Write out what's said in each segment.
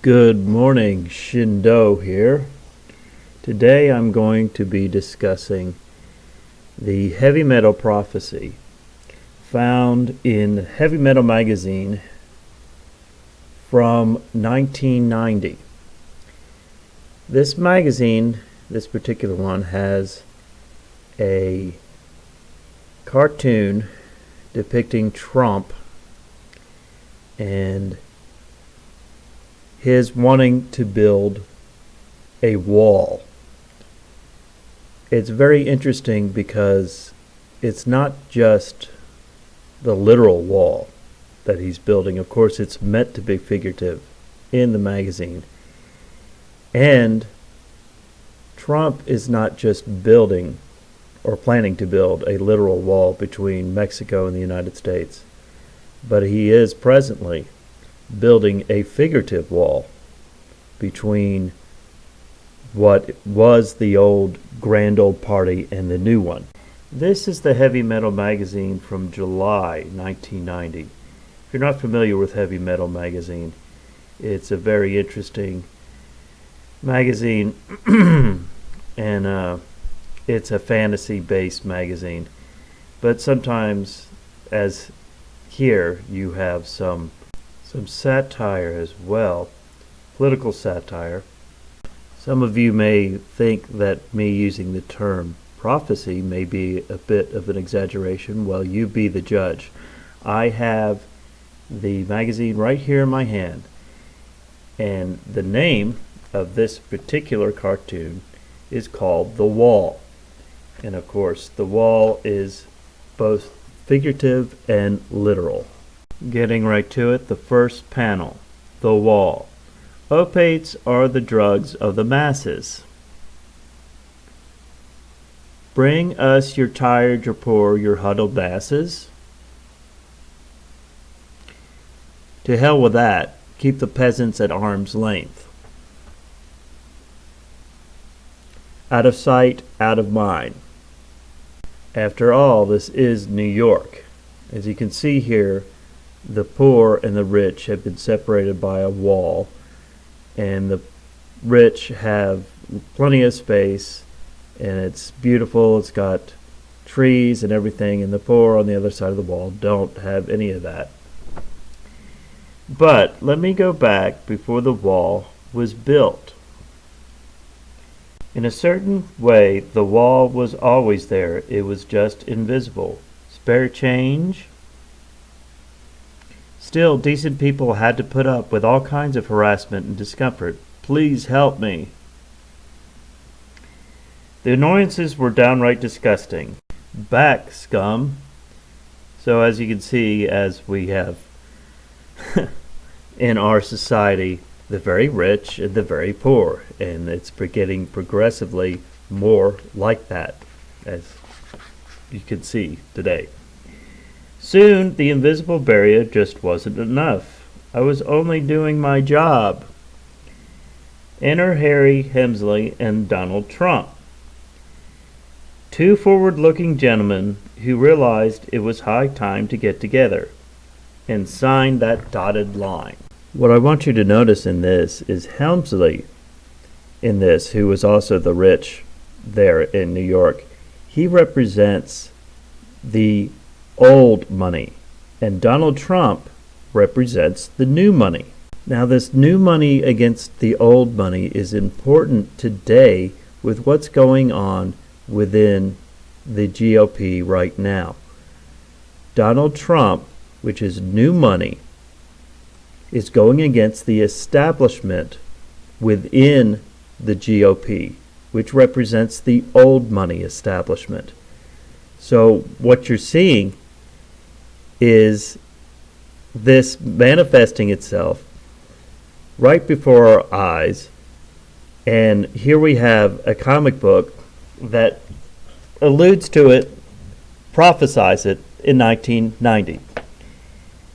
Good morning, Shindo here. Today I'm going to be discussing the heavy metal prophecy found in Heavy Metal magazine from 1990. This magazine, this particular one, has a cartoon depicting Trump and his wanting to build a wall. It's very interesting because it's not just the literal wall that he's building. Of course, it's meant to be figurative in the magazine. And Trump is not just building or planning to build a literal wall between Mexico and the United States, but he is presently building a figurative wall between what was the old grand old party and the new one. This is the Heavy Metal magazine from July 1990. If you're not familiar with Heavy Metal magazine, it's a very interesting magazine and it's a fantasy-based magazine. But sometimes, as here, you have some satire as well, political satire. Some of you may think that me using the term prophecy may be a bit of an exaggeration. Well, you be the judge. I have the magazine right here in my hand, and the name of this particular cartoon is called The Wall. And of course, the wall is both figurative and literal. Getting right to it, the first panel, the wall. Opiates are the drugs of the masses. Bring us your tired, your poor, your huddled masses. To hell with that. Keep the peasants at arm's length. Out of sight, out of mind. After all, this is New York. As you can see here, the poor and the rich have been separated by a wall, and the rich have plenty of space, and it's beautiful. It's got trees and everything, and the poor on the other side of the wall don't have any of that. But let me go back before the wall was built. In a certain way, the wall was always there. It was just invisible. Spare change? Still, decent people had to put up with all kinds of harassment and discomfort. Please help me. The annoyances were downright disgusting. Back, scum. So as you can see, as we have in our society, the very rich and the very poor, and it's getting progressively more like that, as you can see today. Soon, the invisible barrier just wasn't enough. I was only doing my job. Enter Harry Hemsley and Donald Trump, two forward-looking gentlemen who realized it was high time to get together and sign that dotted line. What I want you to notice in this is Helmsley, in this, who was also the rich there in New York, he represents the old money, and Donald Trump represents the new money. Now, this new money against the old money is important today with what's going on within the GOP right now. Donald Trump, which is new money, is going against the establishment within the GOP, which represents the old money establishment. So what you're seeing is this manifesting itself right before our eyes, and here we have a comic book that alludes to it, prophesies it in 1990.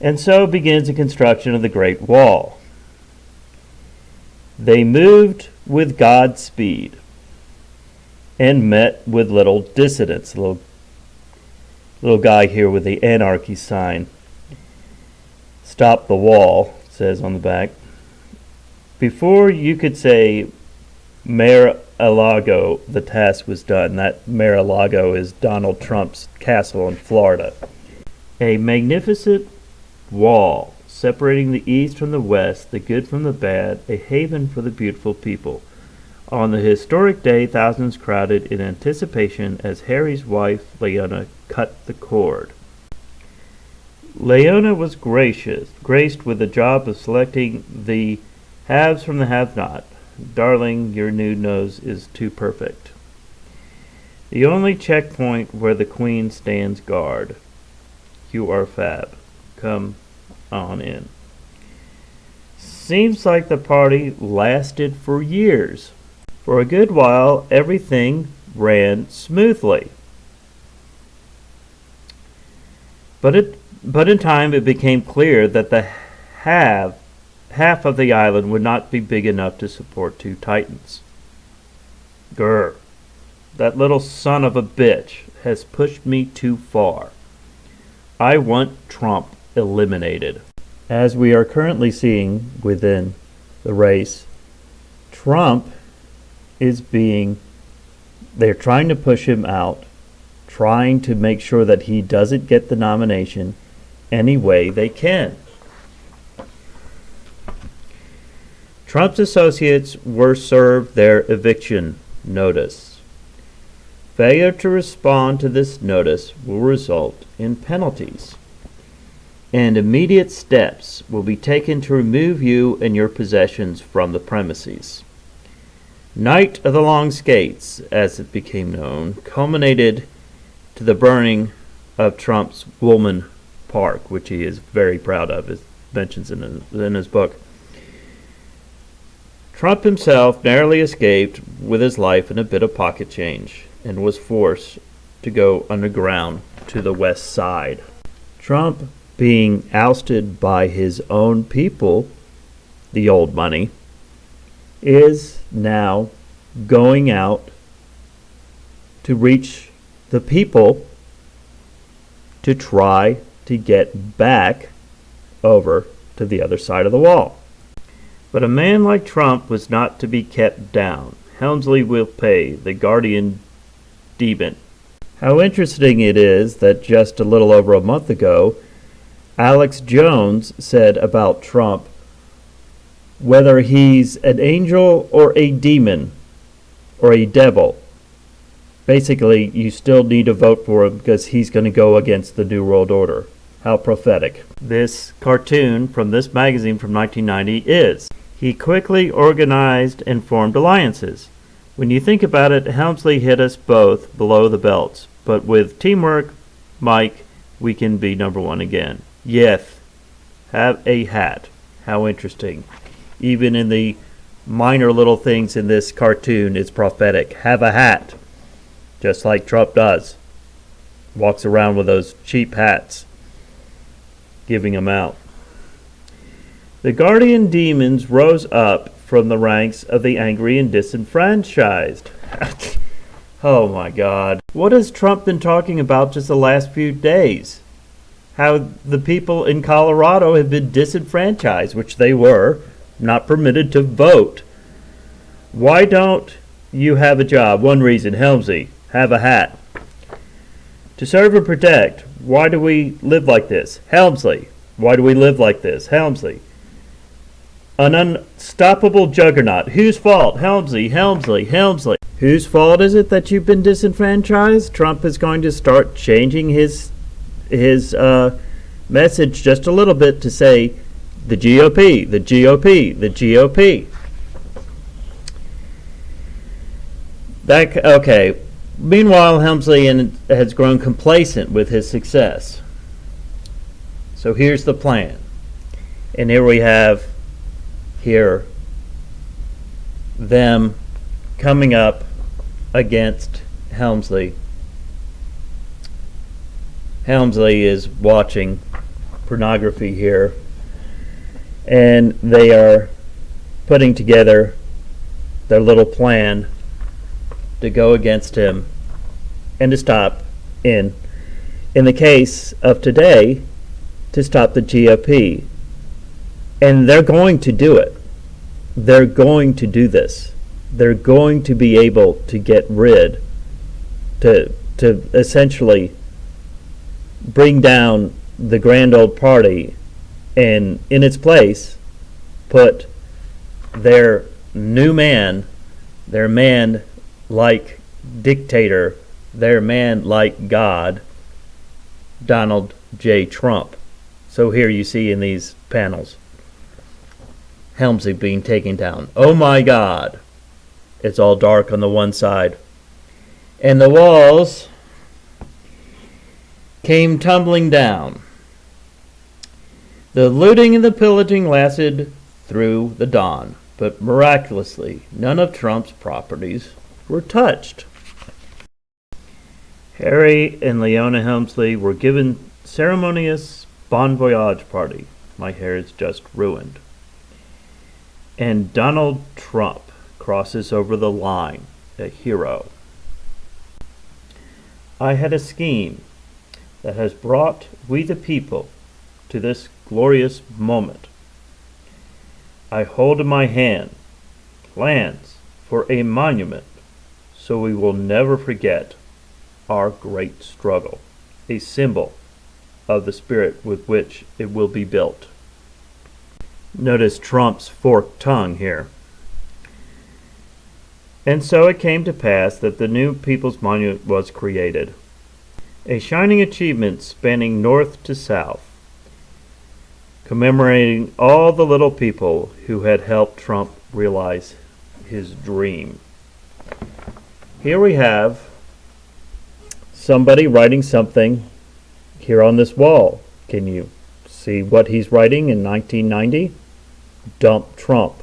And so begins the construction of the Great Wall. They moved with God's speed and met with little dissidence. Little guy here with the anarchy sign. Stop the wall, it says on the back. Before you could say Mar-a-Lago, the task was done. That Mar-a-Lago is Donald Trump's castle in Florida. A magnificent wall separating the east from the west, the good from the bad, a haven for the beautiful people. On the historic day, thousands crowded in anticipation as Harry's wife, Leona, cut the cord. Leona was graced with the job of selecting the haves from the have-not. Darling, your new nose is too perfect. The only checkpoint where the Queen stands guard. You are fab. Come on in. Seems like the party lasted for years. For a good while, everything ran smoothly. But in time, it became clear that the half of the island would not be big enough to support two titans. Grr. That little son of a bitch has pushed me too far. I want Trump eliminated. As we are currently seeing within the race, Trump they're trying to push him out, trying to make sure that he doesn't get the nomination any way they can. Trump's associates were served their eviction notice. Failure to respond to this notice will result in penalties, and immediate steps will be taken to remove you and your possessions from the premises. Night of the Long Skates, as it became known, culminated to the burning of Trump's Woolman Park, which he is very proud of, as mentions in his book. Trump himself narrowly escaped with his life and a bit of pocket change, and was forced to go underground to the west side. Trump, being ousted by his own people, the old money, is now going out to reach the people to try to get back over to the other side of the wall. But a man like Trump was not to be kept down. Helmsley will pay, the guardian demon. How interesting it is that just a little over a month ago, Alex Jones said about Trump, whether he's an angel or a demon or a devil, basically you still need to vote for him because he's going to go against the New World Order. How prophetic. This cartoon from this magazine from 1990 is. He quickly organized and formed alliances. When you think about it, Helmsley hit us both below the belts, but with teamwork, Mike, we can be number one again. Yes, have a hat. How interesting. Even in the minor little things in this cartoon, it's prophetic. Have a hat, just like Trump does. Walks around with those cheap hats, giving them out. The guardian demons rose up from the ranks of the angry and disenfranchised. Oh my God. What has Trump been talking about just the last few days? How the people in Colorado have been disenfranchised, which they were, not permitted to vote. Why don't you have a job? One reason, Helmsley, have a hat. To serve and protect. Why do we live like this? Helmsley. Why do we live like this? Helmsley. An unstoppable juggernaut. Whose fault? Helmsley, Helmsley, Helmsley. Whose fault is it that you've been disenfranchised? Trump is going to start changing his message just a little bit to say the GOP, the GOP, the GOP. Okay. Meanwhile, Helmsley has grown complacent with his success. So here's the plan. And here we have them coming up against Helmsley. Helmsley is watching pornography here, and they are putting together their little plan to go against him and to stop, in the case of today, to stop the GOP. And they're going to do it. they're going to do this. They're going to be able to get rid, to essentially bring down the grand old party and in its place put their new man, their man like dictator, their man like God, Donald J. Trump. So here you see in these panels Helmsley being taken down. Oh my God. It's all dark on the one side. And the walls came tumbling down. The looting and the pillaging lasted through the dawn, but miraculously, none of Trump's properties were touched. Harry and Leona Helmsley were given ceremonious bon voyage party. My hair is just ruined. And Donald Trump crosses over the line, a hero. I had a scheme that has brought we the people to this glorious moment. I hold in my hand plans for a monument so we will never forget our great struggle, a symbol of the spirit with which it will be built. Notice Trump's forked tongue here. And so it came to pass that the new People's Monument was created, a shining achievement spanning north to south, commemorating all the little people who had helped Trump realize his dream. Here we have somebody writing something here on this wall. Can you see what he's writing in 1990? Dump Trump.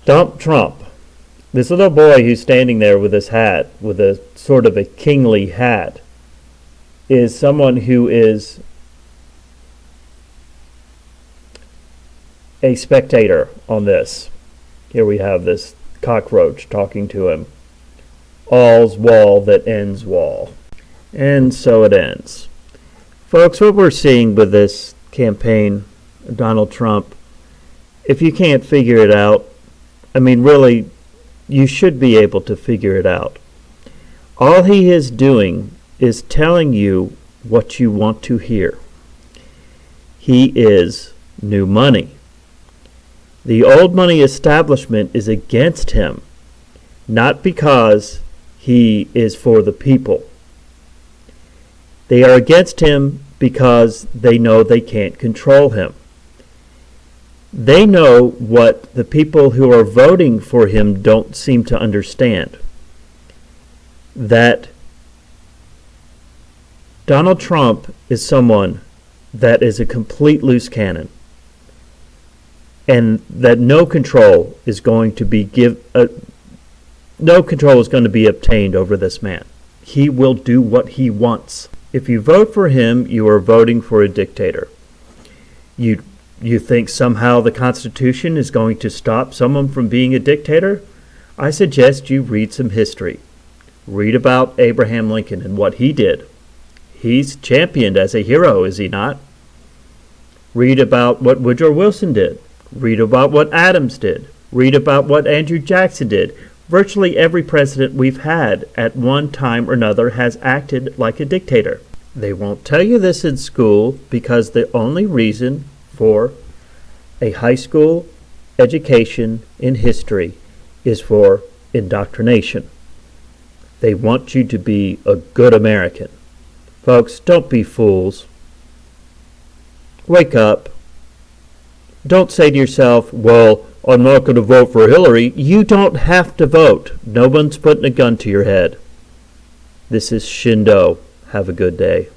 Dump Trump. This little boy who's standing there with his hat, with a sort of a kingly hat, is someone who is a spectator on this. Here we have this cockroach talking to him. All's wall that ends wall. And so it ends. Folks, what we're seeing with this campaign, Donald Trump, if you can't figure it out, I mean, really, you should be able to figure it out. All he is doing is telling you what you want to hear. He is new money. The old money establishment is against him, not because he is for the people. They are against him because they know they can't control him. They know what the people who are voting for him don't seem to understand. That Donald Trump is someone that is a complete loose cannon, and that no control is going to be obtained over this man. He will do what he wants. If you vote for him, you are voting for a dictator. You think somehow the Constitution is going to stop someone from being a dictator? I suggest you read some history. Read about Abraham Lincoln and what he did. He's championed as a hero, is he not? Read about what Woodrow Wilson did. Read about what Adams did. Read about what Andrew Jackson did. Virtually every president we've had at one time or another has acted like a dictator. They won't tell you this in school because the only reason for a high school education in history is for indoctrination. They want you to be a good American. Folks, don't be fools. Wake up. Don't say to yourself, well, I'm not going to vote for Hillary. You don't have to vote. No one's putting a gun to your head. This is Shindo. Have a good day.